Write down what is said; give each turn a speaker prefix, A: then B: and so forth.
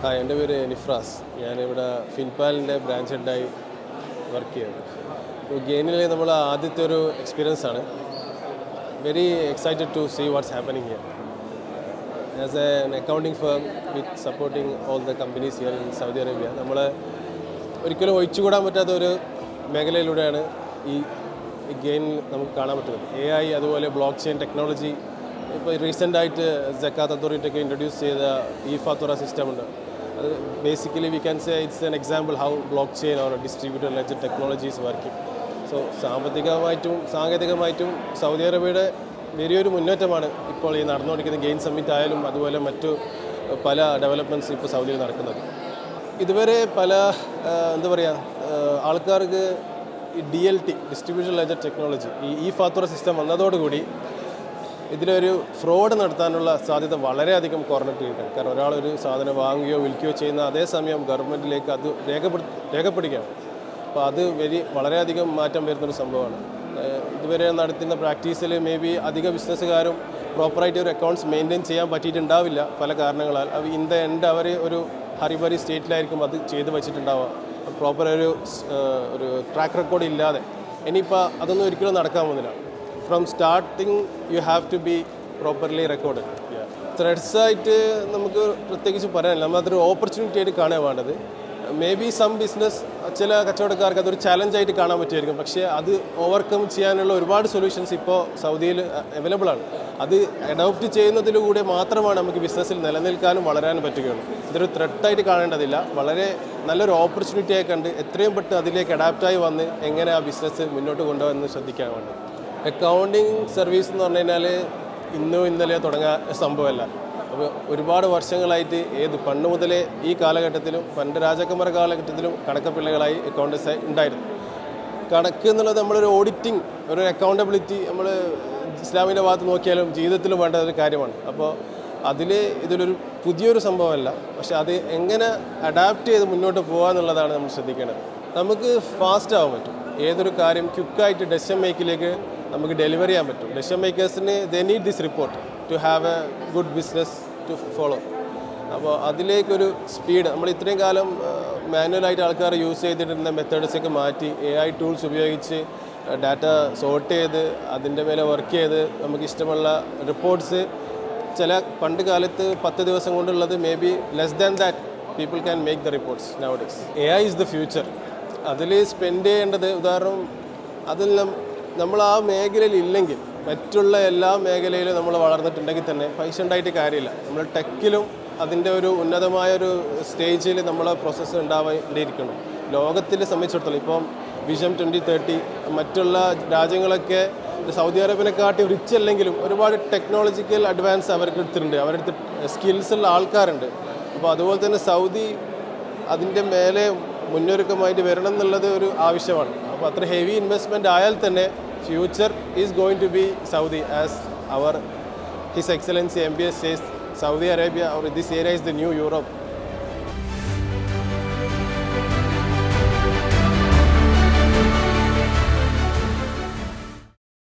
A: Hi, എൻ്റെ പേര് നിഫ്രാസ്. ഞാനിവിടെ ഫിൻപാലിൻ്റെ ബ്രാഞ്ച് ഹെഡായി വർക്ക് ചെയ്യുന്നു. ഇപ്പോൾ ഗെയിനിൽ നമ്മൾ ആദ്യത്തെ ഒരു എക്സ്പീരിയൻസ് ആണ്. Very excited to see what's happening here. As an accounting firm with supporting all the companies here in Saudi Arabia, നമ്മൾ ഒരിക്കലും ഒഴിച്ചുകൂടാൻ പറ്റാത്ത ഒരു മേഖലയിലൂടെയാണ് ഈ ഗെയിൻ നമുക്ക് കാണാൻ പറ്റുന്നത്. AI അതുപോലെ ബ്ലോക്ക് ചെയിൻ ടെക്നോളജി. ഇപ്പോൾ റീസെൻ്റായിട്ട് ജക്കാത്ത് അതോറിറ്റിയൊക്കെ ഇൻട്രൊഡ്യൂസ് ചെയ്ത ഫാത്തുറ സിസ്റ്റം ഉണ്ട്. അത് basically we can say it's an example how block chain or distributed ledger technology is working. So സാമ്പത്തികമായിട്ടും സാങ്കേതികമായിട്ടും സൗദി അറേബ്യയുടെ വലിയൊരു മുന്നേറ്റമാണ് ഇപ്പോൾ ഈ നടന്നുകൊണ്ടിരിക്കുന്ന ഗെയിൻ സമ്മിറ്റ് ആയാലും അതുപോലെ മറ്റു പല ഡെവലപ്മെൻറ്റ്സ് ഇപ്പോൾ സൗദിയിൽ നടക്കുന്നത്. ഇതുവരെ പല എന്താ പറയുക ആൾക്കാർക്ക് ഈ DLT ഡിസ്ട്രിബ്യൂഷൻ ലെഡ്ജർ ടെക്നോളജി ഈ ഫാത്തുറ സിസ്റ്റം വന്നതോടുകൂടി ഇതിലൊരു ഫ്രോഡ് നടത്താനുള്ള സാധ്യത വളരെയധികം കുറഞ്ഞിട്ടിരിക്കുകയാണ്. കാരണം ഒരാളൊരു സാധനം വാങ്ങുകയോ വിൽക്കുകയോ ചെയ്യുന്ന അതേസമയം ഗവൺമെൻറ്റിലേക്ക് അത് രേഖപ്പെടുത്തുകയാണ്. അപ്പോൾ അത് വളരെയധികം മാറ്റം വരുന്നൊരു സംഭവമാണ്. ഇതുവരെ നടത്തുന്ന പ്രാക്ടീസിൽ മേ ബി അധിക ബിസിനസ്സുകാരും പ്രോപ്പറായിട്ട് ഒരു അക്കൗണ്ട്സ് മെയിൻറ്റെയിൻ ചെയ്യാൻ പറ്റിയിട്ടുണ്ടാവില്ല പല കാരണങ്ങളാൽ. അത് ഇൻ ദ എൻഡ് അവർ ഒരു ഹറിബറി സ്റ്റേറ്റിലായിരിക്കും അത് ചെയ്ത് വെച്ചിട്ടുണ്ടാവുക. പ്രോപ്പർ ഒരു ട്രാക്ക് റെക്കോർഡ് ഇല്ലാതെ. ഇനിയിപ്പോൾ അതൊന്നും ഒരിക്കലും നടക്കാൻ പോകുന്നില്ല. From starting you have to be properly record. ത്രെഡ്സായിട്ട് നമുക്ക് പ്രത്യേകിച്ച് പറയാനില്ല. നമ്മളതൊരു ഓപ്പർച്യൂണിറ്റി ആയിട്ട് കാണുക വേണ്ടത്. മേ ബി സം ബിസിനസ് ചില കച്ചവടക്കാർക്ക് അതൊരു ചലഞ്ചായിട്ട് കാണാൻ പറ്റുമായിരിക്കും. പക്ഷേ അത് ഓവർകം ചെയ്യാനുള്ള ഒരുപാട് സൊല്യൂഷൻസ് ഇപ്പോൾ സൗദിയിൽ അവൈലബിൾ ആണ്. അത് അഡോപ്റ്റ് ചെയ്യുന്നതിലൂടെ മാത്രമാണ് നമുക്ക് ബിസിനസ്സിൽ നിലനിൽക്കാനും വളരാനും പറ്റുകയുള്ളൂ. ഇതൊരു ത്രെട്ടായിട്ട് കാണേണ്ടതില്ല. വളരെ നല്ലൊരു ഓപ്പർച്യൂണിറ്റി ആയി കണ്ട് എത്രയും പെട്ടെന്ന് അതിലേക്ക് അഡാപ്റ്റായി വന്ന് എങ്ങനെ ആ ബിസിനസ് മുന്നോട്ട് കൊണ്ടുപോകുന്നത് ശ്രദ്ധിക്കാൻ വേണ്ടി. അക്കൗണ്ടിങ് സർവീസ് എന്ന് പറഞ്ഞു കഴിഞ്ഞാൽ ഇന്നോ ഇന്നലെയോ തുടങ്ങാൻ സംഭവമല്ല. അപ്പോൾ ഒരുപാട് വർഷങ്ങളായിട്ട് പണ്ട് മുതലേ ഈ കാലഘട്ടത്തിലും പണ്ട് രാജാക്കന്മാരുടെ കാലഘട്ടത്തിലും കണക്കപ്പിള്ളകളായി അക്കൗണ്ടൻസ് ഉണ്ടായിരുന്നു. കണക്ക് എന്നുള്ളത് നമ്മളൊരു ഓഡിറ്റിംഗ്, ഒരു അക്കൗണ്ടബിലിറ്റി നമ്മൾ ഇസ്ലാമിൻ്റെ ഭാഗത്ത് നോക്കിയാലും ജീവിതത്തിലും വേണ്ട ഒരു കാര്യമാണ്. അപ്പോൾ ഇതിലൊരു പുതിയൊരു സംഭവമല്ല. പക്ഷേ അത് എങ്ങനെ അഡാപ്റ്റ് ചെയ്ത് മുന്നോട്ട് പോകുക എന്നുള്ളതാണ് നമ്മൾ ശ്രദ്ധിക്കേണ്ടത്. നമുക്ക് ഫാസ്റ്റ് ആവാൻ പറ്റും. ഏതൊരു കാര്യം ക്വിക്കായിട്ട് ഡെസിഷൻ മേക്കിലേക്ക് നമുക്ക് ഡെലിവർ ചെയ്യാൻ പറ്റും. ഡെസിഷൻ മേക്കേഴ്സിന് they need this report to have a good business to follow. അപ്പോൾ അതിലേക്കൊരു സ്പീഡ്, നമ്മൾ ഇത്രയും കാലം മാനുവലായിട്ട് ആൾക്കാർ യൂസ് ചെയ്തിട്ടുള്ള മെത്തേഡ്സൊക്കെ മാറ്റി AI ടൂൾസ് ഉപയോഗിച്ച് ഡാറ്റ സോർട്ട് ചെയ്ത് അതിൻ്റെ മേലെ വർക്ക് ചെയ്ത് നമുക്ക് ഇഷ്ടമുള്ള റിപ്പോർട്ട്സ് പണ്ട് കാലത്ത് 10 ദിവസം കൊണ്ടുള്ളത് may be less than that people can make the reports nowadays. AI is the future. അതിൽ സ്പെൻഡ് ചെയ്യേണ്ടത്, ഉദാഹരണം അതിൽ നമ്മൾ ആ മേഖലയിൽ ഇല്ലെങ്കിൽ മറ്റുള്ള എല്ലാ മേഖലയിലും നമ്മൾ വളർന്നിട്ടുണ്ടെങ്കിൽ തന്നെ പൈസ ഉണ്ടായിട്ട് കാര്യമില്ല. നമ്മൾ ടെക്കിലും അതിൻ്റെ ഒരു ഉന്നതമായൊരു സ്റ്റേജിൽ നമ്മളെ പ്രോസസ്സ് ഉണ്ടാവേണ്ടിയിരിക്കണം. ലോകത്തിൽ സംബന്ധിച്ചിടത്തോളം ഇപ്പം വിഷൻ 2030 മറ്റുള്ള രാജ്യങ്ങളൊക്കെ സൗദി അറേബ്യനെക്കാട്ടി റിച്ച് അല്ലെങ്കിലും ഒരുപാട് ടെക്നോളജിക്കൽ അഡ്വാൻസ് അവർക്ക് എടുത്തിട്ടുണ്ട്. അവരുടെ സ്കിൽസുള്ള ആൾക്കാരുണ്ട്. അപ്പോൾ അതുപോലെ തന്നെ സൗദി അതിൻ്റെ മേലെ മുന്നൊരുക്കമായിട്ട് വരണം എന്നുള്ളത് ഒരു ആവശ്യമാണ്. അപ്പോൾ അത്ര ഹെവി ഇൻവെസ്റ്റ്മെൻറ്റ് ആയാൽ തന്നെ future is going to be Saudi. As his excellency MBS says, Saudi Arabia or this area is the new Europe.